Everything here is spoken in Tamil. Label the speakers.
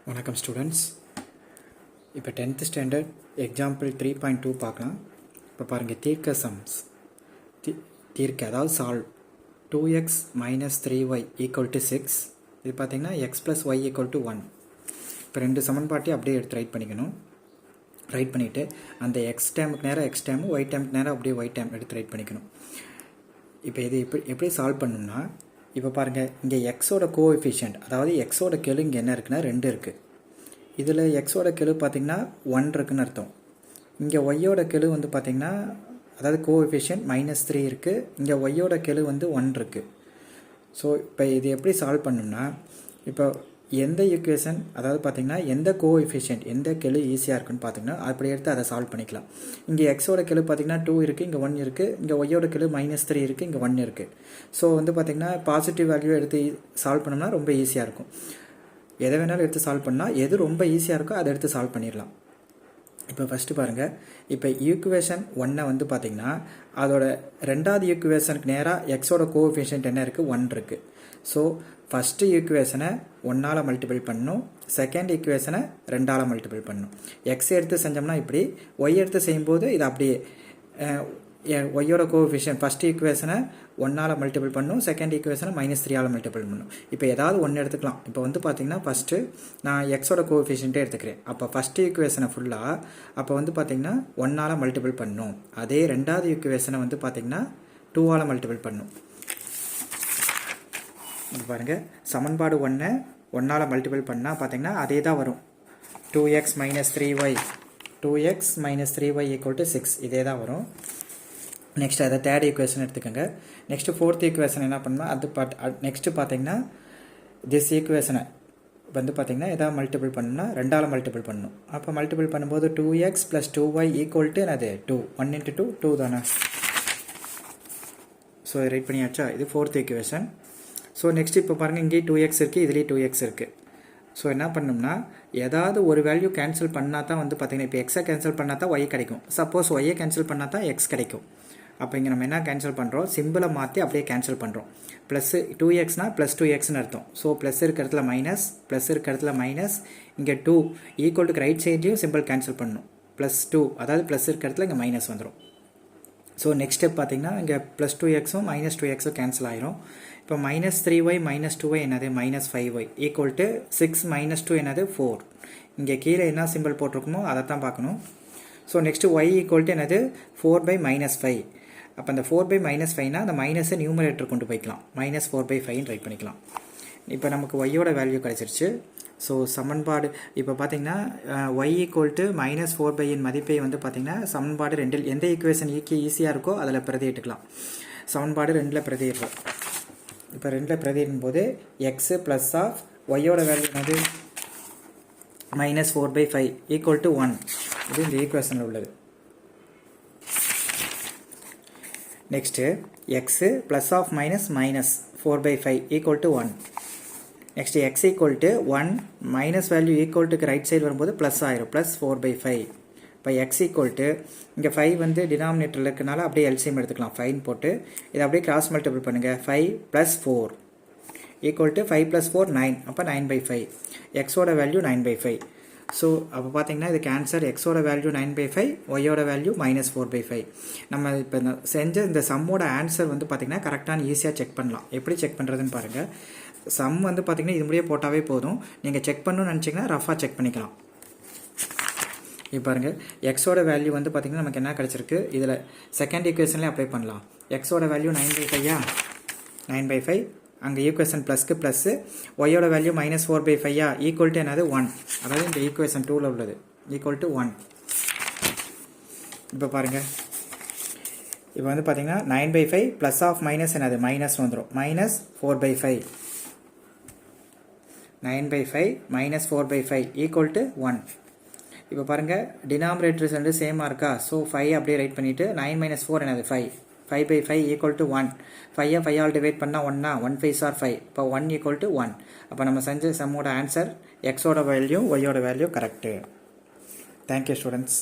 Speaker 1: வணக்கம் ஸ்டூடெண்ட்ஸ். இப்போ 10th ஸ்டாண்டர்ட் எக்ஸாம்பிள் 3.2 பார்க்கலாம். இப்போ பாருங்கள், தீர்க்க சம்ஸ் தீர்க்க அதாவது சால்வ் 2x - 3y = 6. இது பார்த்தீங்கன்னா x + y = 1. இப்போ ரெண்டு சமன்பாட்டையும் அப்படியே எடுத்து ரைட் பண்ணிக்கணும். ரைட் பண்ணிவிட்டு அந்த எக்ஸ் டேமுக்கு நேரம் எக்ஸ் டேமு, ஒய் டேமுக்கு நேரம் அப்படியே ஒய் டேம் எடுத்து ரைட் பண்ணிக்கணும். இப்போ இது எப்படி சால்வ் பண்ணணும்னா, இப்போ பாருங்கள், இங்கே எக்ஸோட கோஎஃபிஷியன்ட் அதாவது எக்ஸோட கெழு இங்கே என்ன இருக்குன்னா 2 இருக்குது. இதில் எக்ஸோட கெழு பார்த்திங்கன்னா 1 இருக்குன்னு அர்த்தம். இங்கே ஒய்யோட கெழு வந்து பார்த்திங்கன்னா அதாவது கோஎஃபிஷியன்ட் -3 இருக்குது. இங்கே ஒய்யோட கெழு வந்து 1 இருக்குது. ஸோ இப்போ இது எப்படி சால்வ் பண்ணணும்னா, இப்போ எந்த ஈக்குவேஷன் அதாவது பார்த்திங்கன்னா எந்த கோஎஃபிஷியன்ட் எந்த கெழு ஈஸியாக இருக்குன்னு பார்த்திங்கன்னா அப்படி எடுத்து அதை சால்வ் பண்ணிக்கலாம். இங்கே எக்ஸோட கெழு பார்த்திங்கன்னா 2 இருக்குது, இங்கே 1 இருக்குது. இங்கே ஒய்யோட கெழு -3 இருக்குது, இங்கே 1 இருக்குது. ஸோ வந்து பார்த்திங்கன்னா பாசிட்டிவ் வேல்யூ எடுத்து சால்வ் பண்ணோம்னா ரொம்ப ஈஸியாக இருக்கும். எதை வேணாலும் எடுத்து சால்வ் பண்ணால் எது ரொம்ப ஈஸியாக இருக்கோ அதை எடுத்து சால்வ் பண்ணிடலாம். இப்போ ஃபஸ்ட்டு பாருங்கள், இப்போ ஈக்குவேஷன் 1 வந்து பார்த்திங்கன்னா அதோட ரெண்டாவது ஈக்குவேஷனுக்கு நேராக எக்ஸோட கோஎஃபிஷியன்ட் என்ன இருக்குது, 1 இருக்குது. ஸோ ஃபஸ்ட்டு ஈக்குவேஷனை 1ஆல் மல்டிபிள் பண்ணணும், செகண்ட் ஈக்குவேஷனை 2ஆல் மல்டிபிள் பண்ணணும். எக்ஸ் எடுத்து செஞ்சோம்னா இப்படி, ஒய் எடுத்து செய்யும்போது இது அப்படியே ஒய்யோட கோஎஃபிஷியன்ட் ஃபஸ்ட் ஈக்குவேஷனை 1ஆல் மல்டிபிள் பண்ணணும், செகண்ட் ஈக்குவேஷனை -3ஆல் மல்டிபிள் பண்ணணும். இப்போ ஏதாவது ஒன்று எடுத்துக்கலாம். இப்போ வந்து பார்த்திங்கன்னா ஃபஸ்ட்டு நான் எக்ஸோட கோஎஃபிஷியன்ட்டே எடுத்துக்கிறேன். அப்போ ஃபஸ்ட்டு ஈக்குவேஷனை ஃபுல்லாக அப்போ வந்து பார்த்திங்கன்னா 1ஆல் மல்டிபிள் பண்ணணும். அதே ரெண்டாவது ஈக்குவேஷனை வந்து பார்த்திங்கன்னா 2ஆல் மல்டிபிள் பண்ணணும். இது பாருங்கள், சமன்பாடு 1ஆல் மல்டிபிள் பண்ணால் பார்த்திங்கன்னா அதே தான் வரும். 2x - 3y = 6 இதே தான் வரும். நெக்ஸ்ட் அதை தேர்ட் ஈக்குவேஷன் எடுத்துக்கோங்க. நெக்ஸ்ட்டு ஃபோர்த் ஈக்குவேஷன் என்ன பண்ணால் அது நெக்ஸ்ட்டு பார்த்தீங்கன்னா திஸ் ஈக்குவேஷனை வந்து பார்த்திங்கன்னா எதாவது மல்டிபிள் பண்ணணும்னா 2ஆல் மல்டிபிள் பண்ணணும். அப்போ மல்டிபிள் பண்ணும்போது 2x + 2y = அது 2. 1 × 2 2 தானே. ஸோ ரைட் பண்ணியாச்சா? இது ஃபோர்த் ஈக்குவேஷன். ஸோ நெக்ஸ்ட் இப்போ பாருங்கள், இங்கேயும் 2x இருக்குது, இதுலேயும் 2x இருக்குது. ஸோ என்ன பண்ணணும்னா ஏதாவது ஒரு வேல்யூ கேன்சல் பண்ணால் தான் வந்து பார்த்திங்கன்னா இப்போ எக்ஸை கேன்சல் பண்ணால் தான் ஒய் கிடைக்கும். சப்போஸ் ஒய்யை கேன்சல் பண்ணால் தான் எக்ஸ் கிடைக்கும். அப்போ இங்கே நம்ம என்ன கேன்சல் பண்ணுறோம், சிம்பிளை மாற்றி அப்படியே கேன்சல் பண்ணுறோம். ப்ளஸ் 2xனா +2xன்னு அர்த்தம். ஸோ ப்ளஸ் இருக்கிற இடத்துல மைனஸ், ப்ளஸ் இருக்கிற இடத்துல மைனஸ், இங்கே 2 ஈக்குவலுக்கு ரைட் சைட்லேயும் சிம்பிள் கேன்சல் பண்ணணும். +2 அதாவது ப்ளஸ் இருக்கிற இடத்துல இங்கே மைனஸ் வந்துடும். ஸோ நெக்ஸ்ட் ஸ்டெப் பார்த்திங்கன்னா இங்கே +2xும் -2xும் கேன்சல் ஆயிரும். இப்போ -3y - 2y என்னது -5y = 6 - 2 என்னது 4. இங்கே கீழே என்ன சிம்பிள் போட்டிருக்குமோ அதை தான் பார்க்கணும். ஸோ நெக்ஸ்ட்டு y = என்னது 4/-5. அப்போ அந்த 4/-5னா அந்த மைனஸை நியூமரேட்டர் கொண்டு போய்க்கலாம். -4/5 ரைட் பண்ணிக்கலாம். இப்போ நமக்கு ஒய்யோட வேல்யூ கிடச்சிருச்சு. ஸோ சமன்பாடு இப்போ பார்த்திங்கன்னா y = -4/, மதிப்பை வந்து பார்த்திங்கன்னா சமன்பாடு 2 எந்த ஈக்குவேஷன் ஈஸியாக இருக்கோ அதில் பிரதியிட்டுக்கலாம். சமன்பாடு 2 பிரதியிடுறோம். இப்போ 2 பிரதியிடும் போது எக்ஸு ப்ளஸ் ஆஃப் ஒய்யோட வேல்யூ என்னது -4/5 = 1. இது இந்த ஈக்குவேஷனில் உள்ளது. Next x plus half -4/5 = 1. Next x = 1 minus value ஈக்குவல்ட்டுக்கு ரைட் சைடு வரும்போது ப்ளஸ் ஆயிரும், +4/5. இப்போ x இங்கே 5 வந்து டினாமினேட்டரில் இருக்கனால அப்படியே எல்சிஎம் எடுத்துக்கலாம். 5 போட்டு இதை அப்படியே கிராஸ் மல்டிபிள் பண்ணுங்கள். 5 + 4 = 5 + 4 9. அப்போ 9/5. எக்ஸோட வேல்யூ 9/5. ஸோ அப்போ பார்த்தீங்கன்னா இதுக்கு ஆன்சர் எக்ஸோட வேல்யூ 9/5, ஒய்யோட வேல்யூ -4/5. நம்ம இப்போ செஞ்ச இந்த சம்மோட ஆன்சர் வந்து பார்த்திங்கன்னா கரெக்டான ஈஸியாக செக் பண்ணலாம். எப்படி செக் பண்ணுறதுன்னு பாருங்கள். சம் வந்து பார்த்திங்கன்னா இது முடியே போட்டாவே போதும். நீங்கள் செக் பண்ணணும்னு நினச்சிங்கன்னா ரஃபாக செக் பண்ணிக்கலாம். இப்போ பாருங்கள், எக்ஸோட வேல்யூ வந்து பார்த்திங்கன்னா நமக்கு என்ன கிடச்சிருக்கு, இதில் செகண்ட் ஈக்குவேஷன்லேயே அப்ளை பண்ணலாம். எக்ஸோட வேல்யூ 9/5 9/5. அங்கே ஈக்குவேஷன் ப்ளஸ்க்கு ப்ளஸ்ஸு, ஒய்யோட வேல்யூ -4/5 = என்னது 1. அதாவது இந்த ஈக்குவேஷன் 2ல் உள்ளது = 1. இப்போ பாருங்கள், இப்போ வந்து பார்த்திங்கன்னா 9/5 ப்ளஸ் ஆஃப் மைனஸ் என்னது மைனஸ் வந்துடும், -4/5. 9/5 - 4/5 = 1. இப்போ பாருங்கள், டினாமினேட்டர்ஸ் வந்து சேமாக இருக்கா. ஸோ 5 அப்படியே ரைட் பண்ணிவிட்டு 9 - 4 என்னது 5. 5/5 = 1. 5 5ஆல் டிவைட் பண்ணால் 1னா 1 5s are 5. இப்போ 1 = 1. அப்போ நம்ம செஞ்ச சம்மோட ஆன்சர் எக்ஸோட வேல்யூ ஒய்யோட வேல்யூ கரெக்டு. Thank you students.